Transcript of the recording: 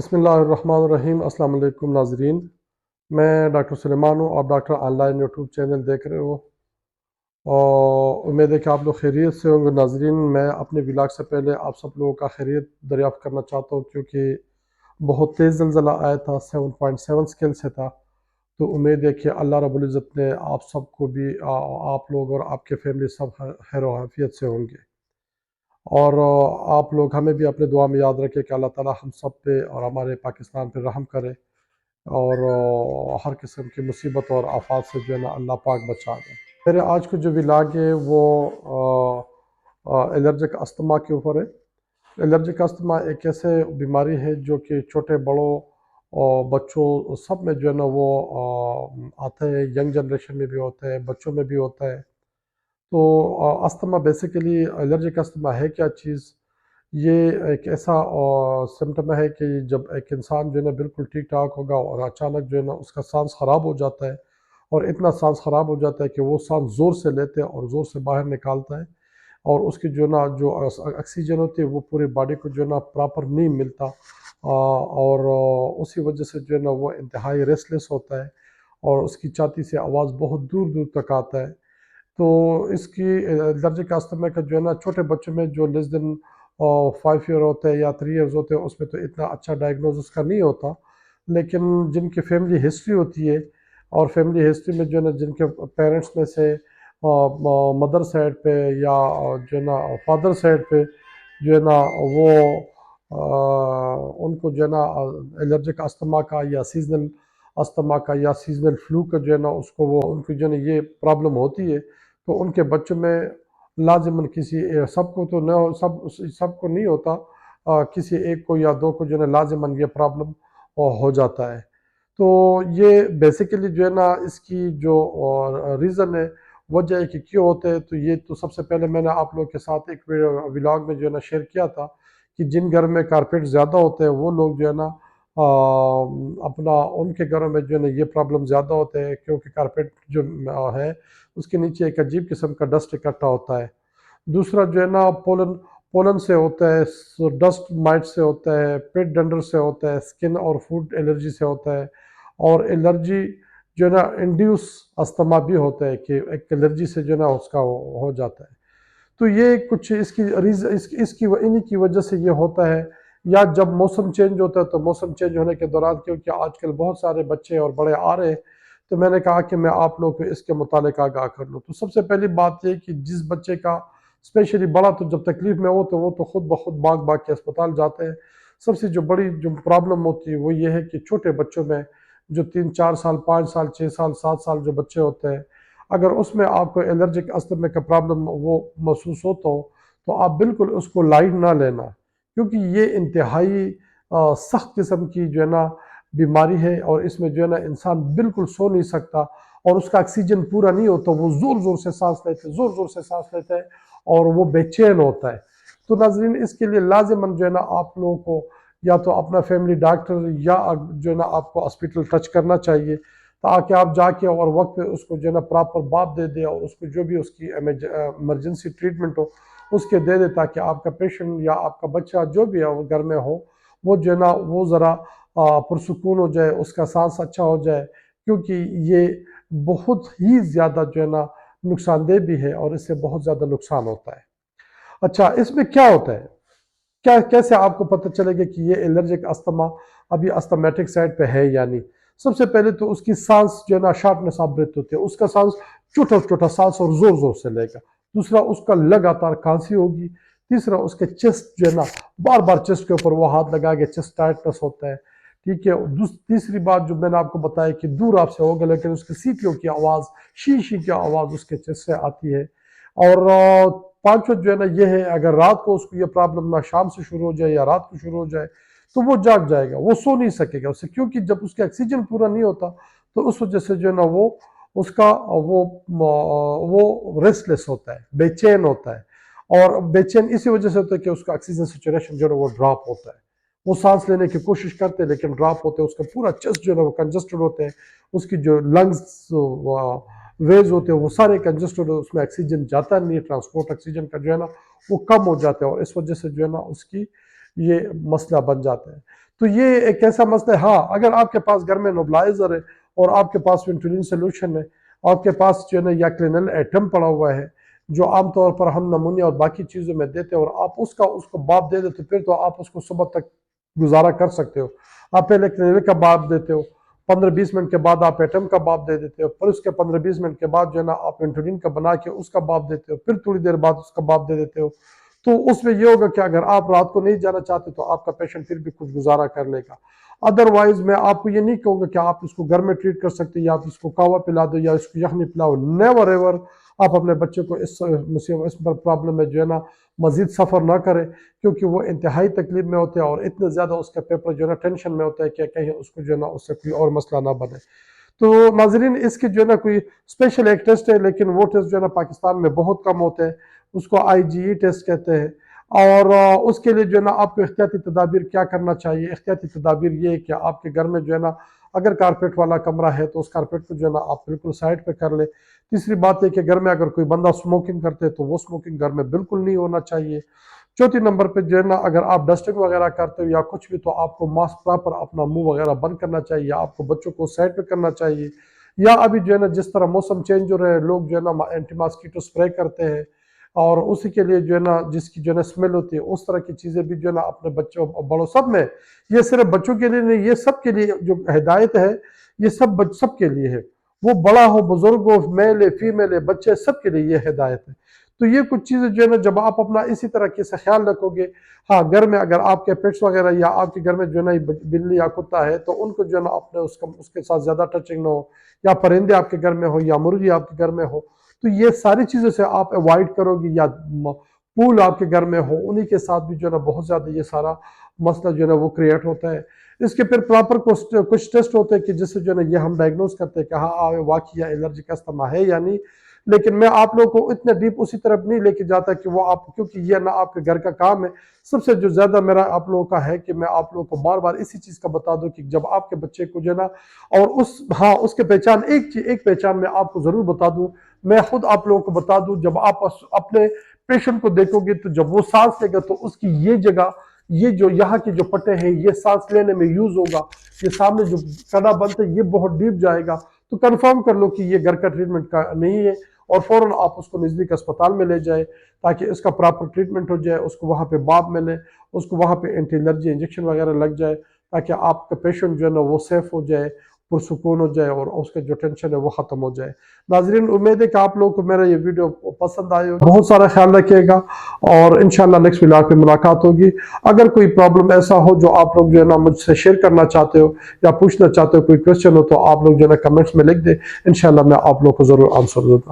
بسم اللہ الرحمن الرحیم۔ السلام علیکم ناظرین، میں ڈاکٹر سلیمان ہوں۔ آپ doctor on line YouTube channel دیکھ رہے ہو اور امید ہے کہ آپ لوگ خیریت سے ہوں گے۔ ناظرین، میں اپنے ولاگ سے پہلے آپ سب لوگوں کا خیریت دریافت کرنا چاہتا ہوں، کیونکہ بہت تیز زلزلہ آیا تھا، 7.7 اسکیل سے تھا۔ تو امید ہے کہ اللہ رب العزت نے آپ سب کو بھی، آپ لوگ اور آپ کے فیملی سب خیر و عافیت سے ہوں گے، اور آپ لوگ ہمیں بھی اپنے دعا میں یاد رکھیں کہ اللہ تعالی ہم سب پہ اور ہمارے پاکستان پہ رحم کرے، اور ہر قسم کی مصیبت اور آفات سے جو ہے نا اللہ پاک بچا دے۔ میرے آج کا جو ولاگ ہے وہ الرجک استما کے اوپر ہے۔ الرجک استما ایک ایسے بیماری ہے جو کہ چھوٹے بڑوں اور بچوں سب میں جو ہے نا وہ آتا ہے، ینگ جنریشن میں بھی ہوتا ہے، بچوں میں بھی ہوتا ہے۔ تو استما بیسیکلی الرجک استما ہے کیا چیز؟ یہ ایک ایسا سمٹم ہے کہ جب ایک انسان جو ہے نا بالکل ٹھیک ٹھاک ہوگا اور اچانک جو ہے نا اس کا سانس خراب ہو جاتا ہے، اور اتنا سانس خراب ہو جاتا ہے کہ وہ سانس زور سے لیتے ہیں اور زور سے باہر نکالتا ہے، اور اس کی جو ہے نا جو آکسیجن ہوتی ہے وہ پوری باڈی کو جو ہے نا پراپر نہیں ملتا، اور اسی وجہ سے جو ہے نا وہ انتہائی ریسٹلیس ہوتا ہے، اور اس کی چھاتی سے آواز بہت دور دور تک آتا ہے۔ تو اس کی الرجک استما کا جو ہے نا چھوٹے بچوں میں جو لیس دین 5 ایئر ہوتے ہیں یا 3 ایئرز ہوتے ہیں، اس میں تو اتنا اچھا ڈائگنوزس کا نہیں ہوتا، لیکن جن کی فیملی ہسٹری ہوتی ہے، اور فیملی ہسٹری میں جو ہے نا جن کے پیرنٹس میں سے مدر سائڈ پہ یا جو ہے نا فادر سائڈ پہ جو ہے نا وہ ان کو جو ہے نا الرجک استما کا یا سیزنل استما کا یا سیزنل فلو کا جو ہے نا اس کو وہ ان کی جو ہے نا یہ پرابلم ہوتی ہے، تو ان کے بچوں میں لازماً کسی سب کو تو نہ سب کو نہیں ہوتا، کسی ایک کو یا دو کو جو ہے نا لازماً یہ پرابلم ہو جاتا ہے۔ تو یہ بیسیکلی جو ہے نا اس کی جو ریزن ہے، وجہ ہے کہ کیوں ہوتے ہیں، تو یہ تو سب سے پہلے میں نے آپ لوگ کے ساتھ ایک ولاگ میں جو ہے نا شیئر کیا تھا کہ جن گھر میں کارپیٹ زیادہ ہوتے ہیں وہ لوگ جو ہے نا اپنا ان کے گھروں میں جو ہے نا یہ پرابلم زیادہ ہوتے ہیں، کیونکہ کارپیٹ جو ہے اس کے نیچے ایک عجیب قسم کا ڈسٹ اکٹھا ہوتا ہے۔ دوسرا جو ہے نا پولن سے ہوتا ہے، ڈسٹ مائٹ سے ہوتا ہے، پیٹ ڈنڈر سے ہوتا ہے، سکن اور فوڈ الرجی سے ہوتا ہے، اور الرجی جو ہے نا انڈیوس استما بھی ہوتا ہے کہ ایک الرجی سے جو ہے نا اس کا ہو جاتا ہے۔ تو یہ کچھ اس کی انہی کی وجہ سے یہ ہوتا ہے، یا جب موسم چینج ہوتا ہے تو موسم چینج ہونے کے دوران، کیونکہ آج کل بہت سارے بچے اور بڑے آ رہے ہیں، تو میں نے کہا کہ میں آپ لوگ کو اس کے متعلق آگاہ کر لوں۔ تو سب سے پہلی بات یہ کہ جس بچے کا اسپیشلی بڑا تو جب تکلیف میں ہو تو وہ تو خود بخود بھاگ کے اسپتال جاتے ہیں۔ سب سے جو بڑی جو پرابلم ہوتی ہے وہ یہ ہے کہ چھوٹے بچوں میں جو 3-4 سال 5 سال 6 سال 7 سال جو بچے ہوتے ہیں، اگر اس میں آپ کو الرجک استما کا پرابلم وہ محسوس ہوتا ہو، تو آپ بالکل اس کو لائٹ نہ لینا، کیونکہ یہ انتہائی سخت قسم کی جو ہے نا بیماری ہے، اور اس میں جو ہے نا انسان بالکل سو نہیں سکتا، اور اس کا آکسیجن پورا نہیں ہوتا، وہ زور زور سے سانس لیتے ہیں اور وہ بے چین ہوتا ہے۔ تو ناظرین، اس کے لیے لازماً جو ہے نا آپ لوگوں کو یا تو اپنا فیملی ڈاکٹر یا جو ہے نا آپ کو ہاسپٹل ٹچ کرنا چاہیے، تاکہ آپ جا کے اور وقت پہ اس کو جو ہے نا پراپر بات دے دیں، اور اس کو جو بھی اس کی ایمرجنسی ٹریٹمنٹ ہو اس کے دے دے، تاکہ آپ کا پیشنٹ یا آپ کا بچہ جو بھی ہے وہ گھر میں ہو، وہ جو ہے نا وہ ذرا پرسکون ہو جائے، اس کا سانس اچھا ہو جائے، کیونکہ یہ بہت ہی زیادہ جو ہے نا نقصان دہ بھی ہے، اور اس سے بہت زیادہ نقصان ہوتا ہے۔ اچھا، اس میں کیا ہوتا ہے، کیسے آپ کو پتہ چلے گا کہ یہ الرجک استما ابھی استمیٹک سائڈ پہ ہے یا نہیں؟ سب سے پہلے تو اس کی سانس جو ہے نا شارٹنس آف بریتھ ہوتی ہے، اس کا سانس چھوٹا سانس اور زور زور سے لے گا۔ دوسرا، اس کا لگاتار کھانسی ہوگی۔ تیسرا، اس کے چیسٹ جو ہے نا بار بار چیسٹ کے اوپر وہ ہاتھ لگا کے چیسٹ ٹائٹنس ہوتا ہے، ٹھیک ہے۔ تیسری بات جو میں نے آپ کو بتایا کہ دور آپ سے ہوگا، لیکن اس کی سیٹیوں کی آواز، شی کی آواز اس کے چیسٹ سے آتی ہے۔ اور پانچواں جو ہے نا یہ ہے، اگر رات کو اس کو یہ پرابلم نہ شام سے شروع ہو جائے یا رات کو شروع ہو جائے تو وہ جاگ جائے گا، وہ سو نہیں سکے گا اسے، کیونکہ جب اس کا آکسیجن پورا نہیں ہوتا تو اس وجہ سے جو ہے نا وہ اس کا وہ ریسٹلیس ہوتا ہے، بے چین ہوتا ہے، اور بے چین اسی وجہ سے ہوتا ہے کہ اس کا آکسیجن سیچوریشن جو ہے وہ ڈراپ ہوتا ہے، وہ سانس لینے کی کوشش کرتے ہیں لیکن ڈراپ ہوتے ہیں، اس کا پورا چیسٹ جو ہے نا وہ کنجسٹڈ ہوتے ہیں، اس کی جو لنگز ویز ہوتے ہیں وہ سارے کنجسٹڈ، اس میں آکسیجن جاتا نہیں ہے، ٹرانسپورٹ آکسیجن کا جو ہے نا وہ کم ہو جاتا ہے، اور اس وجہ سے جو ہے نا اس کی یہ مسئلہ بن جاتا ہے۔ تو یہ ایک ایسا مسئلہ ہے، ہاں اگر آپ کے پاس گھر میں نیبولائزر ہے اور آپ کے پاس وینٹولین سلوشن ہے، آپ کے پاس جو ہے نا یا کلینل ایٹم پڑا ہوا ہے جو عام طور پر ہم نمونیا اور باقی چیزوں میں دیتے ہیں، اور آپ اس کو باب دے دیتے، پھر تو آپ اس کو صبح تک گزارا کر سکتے ہو۔ آپ پہلے کلینل کا باب دیتے ہو، 15-20 منٹ کے بعد آپ ایٹم کا باب دے دیتے ہو، پھر اس کے 15-20 منٹ کے بعد جو ہے نا آپ وینٹولین کا بنا کے اس کا باب دیتے ہو، پھر تھوڑی دیر بعد اس کا باب دے دیتے ہو۔ تو اس میں یہ ہوگا کہ اگر آپ رات کو نہیں جانا چاہتے تو آپ کا پیشنٹ پھر بھی کچھ گزارا کر لے گا۔ ادروائز میں آپ کو یہ نہیں کہوں گا کہ آپ اس کو گھر میں ٹریٹ کر سکتے، یا آپ اس کو کہوہ پلا دو یا اس کو یخنی پلاؤ، نیور ایور آپ اپنے بچے کو اس پرابلم میں جو ہے نا مزید سفر نہ کرے، کیونکہ وہ انتہائی تکلیف میں ہوتے ہیں اور اتنے زیادہ اس کا پیپر جو ہے نا ٹینشن میں ہوتا ہے کہ کہیں اس کو جو ہے نا اس سے کوئی اور مسئلہ نہ بنے۔ تو ناظرین، اس کی جو ہے نا کوئی اسپیشل ایک ٹیسٹ ہے، لیکن وہ ٹیسٹ جو ہے نا پاکستان میں بہت کم ہوتے ہیں، اس کو IgE ٹیسٹ کہتے ہیں، اور اس کے لیے جو ہے نا آپ کو احتیاطی تدابیر کیا کرنا چاہیے؟ احتیاطی تدابیر یہ ہے کہ آپ کے گھر میں جو ہے نا اگر کارپیٹ والا کمرہ ہے تو اس کارپیٹ کو جو ہے نا آپ بالکل سائڈ پہ کر لیں۔ تیسری بات ہے کہ گھر میں اگر کوئی بندہ سموکنگ کرتے تو وہ سموکنگ گھر میں بالکل نہیں ہونا چاہیے۔ چوتھی نمبر پہ جو ہے نا اگر آپ ڈسٹنگ وغیرہ کرتے ہو یا کچھ بھی، تو آپ کو ماسک پراپر اپنا منہ وغیرہ بند کرنا چاہیے، یا آپ کو بچوں کو سائڈ پہ کرنا چاہیے، یا ابھی جو ہے نا جس طرح موسم چینج ہو رہے ہیں، لوگ جو ہے نا اینٹی ماسکیٹو سپرے کرتے ہیں، اور اسی کے لیے جو ہے نا جس کی جو ہے نا اسمیل ہوتی ہے، اس طرح کی چیزیں بھی جو ہے نا اپنے بچوں بڑوں سب میں، یہ صرف بچوں کے لیے نہیں، یہ سب کے لیے جو ہدایت ہے یہ سب کے لیے ہے، وہ بڑا ہو، بزرگ ہو، میل ہے، فیمیل ہے، بچے، سب کے لیے یہ ہدایت ہے۔ تو یہ کچھ چیزیں جو ہے نا جب آپ اپنا اسی طرح سے خیال رکھو گے، ہاں گھر میں اگر آپ کے پیٹس وغیرہ یا آپ کے گھر میں جو ہے نا بلی یا کتا ہے تو ان کو جو ہے نا اپنے اس کے ساتھ زیادہ ٹچنگ نہ ہو، یا پرندے آپ کے گھر میں ہو یا مرغی آپ کے گھر میں ہو، تو یہ ساری چیزوں سے آپ اوائڈ کرو گی، یا پول آپ کے گھر میں ہو انہی کے ساتھ بھی جو ہے نا بہت زیادہ یہ سارا مسئلہ جو ہے نا وہ کریٹ ہوتا ہے۔ اس کے پھر پراپر کچھ ٹیسٹ ہوتے ہیں کہ جس سے جو ہے نا یہ ہم ڈائگنوز کرتے ہیں کہ ہاں واقعی الرجک استما ہے یا نہیں، لیکن میں آپ لوگوں کو اتنا ڈیپ اسی طرف نہیں لے کے جاتا کہ وہ آپ، کیونکہ یہ نہ آپ کے گھر کا کام ہے۔ سب سے جو زیادہ میرا آپ لوگوں کا ہے کہ میں آپ لوگوں کو بار بار اسی چیز کا بتا دوں کہ جب آپ کے بچے کو جو ہے نا، اور اس کے پہچان ایک پہچان میں آپ کو ضرور بتا دوں، میں خود آپ لوگوں کو بتا دوں، جب آپ اپنے پیشنٹ کو دیکھو گے تو جب وہ سانس لے گا تو اس کی یہ جگہ، یہ جو یہاں کی جو پٹے ہیں، یہ سانس لینے میں یوز ہوگا، یہ سامنے جو کڑا بنتا ہے یہ بہت ڈیپ جائے گا، تو کنفرم کر لو کہ یہ گھر کا ٹریٹمنٹ کا نہیں ہے، اور فوراً آپ اس کو نزدیک اسپتال میں لے جائے تاکہ اس کا پراپر ٹریٹمنٹ ہو جائے، اس کو وہاں پہ باب ملے، اس کو وہاں پہ اینٹی الرجی انجیکشن وغیرہ لگ جائے، تاکہ آپ کا پیشنٹ جو ہے نا وہ سیف ہو جائے، پرسکون ہو جائے، اور اس کا جو ٹینشن ہے وہ ختم ہو جائے۔ ناظرین، امید ہے کہ آپ لوگوں کو میرا یہ ویڈیو پسند آئے ہوگا، بہت سارا خیال رکھیے گا، اور انشاءاللہ نیکسٹ ولاگ پہ ملاقات ہوگی۔ اگر کوئی پرابلم ایسا ہو جو آپ لوگ جو ہے نا مجھ سے شیئر کرنا چاہتے ہو یا پوچھنا چاہتے ہو، کوئی کویسچن ہو، تو آپ لوگ جو ہے نا کمنٹس میں لکھ دیں، انشاءاللہ میں آپ لوگ کو ضرور آنسر دوں گا۔